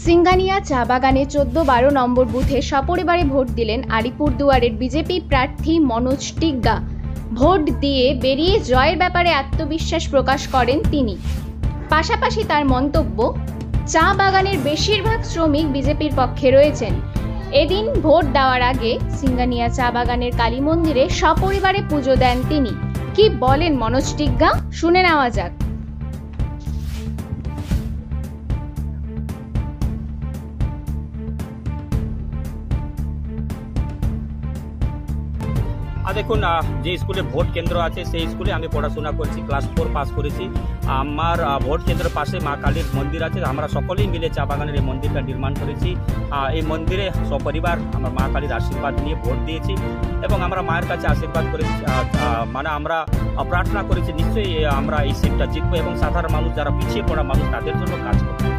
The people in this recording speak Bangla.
সিঙ্গানিয়া চা বাগানে 14-12 নম্বর বুথে সপরিবারে ভোট দিলেন আলিপুরদুয়ারের বিজেপি প্রার্থী মনোজ টিগ্গা। ভোট দিয়ে বেরিয়ে জয়ের ব্যাপারে আত্মবিশ্বাস প্রকাশ করেন তিনি। পাশাপাশি তার মন্তব্য, চা বাগানের বেশিরভাগ শ্রমিক বিজেপির পক্ষে রয়েছেন। এদিন ভোট দেওয়ার আগে সিঙ্গানিয়া চা বাগানের কালী মন্দিরে সপরিবারে পুজো দেন তিনি। কি বলেন মনোজ টিগ্গা, শুনে নেওয়া যাক। দেখুন, যে স্কুলে ভোট কেন্দ্র আছে সেই স্কুলে আমি পড়াশোনা করছি, ক্লাস 4 পাস করেছি। আমার ভোট কেন্দ্রের পাশে মা কালীর মন্দির আছে। আমরা সকলেই মিলে চা বাগানের এই মন্দিরটা নির্মাণ করেছি। এই মন্দিরে সপরিবার আমার মা কালীর আশীর্বাদ নিয়ে ভোট দিয়েছি এবং আমরা মায়ের কাছে আশীর্বাদ করেছি, মানে আমরা প্রার্থনা করেছি নিশ্চয়ই আমরা এই সিটটা জিতবো এবং সাধারণ মানুষ যারা পিছিয়ে পড়া মানুষ তাদের জন্য কাজ করবো।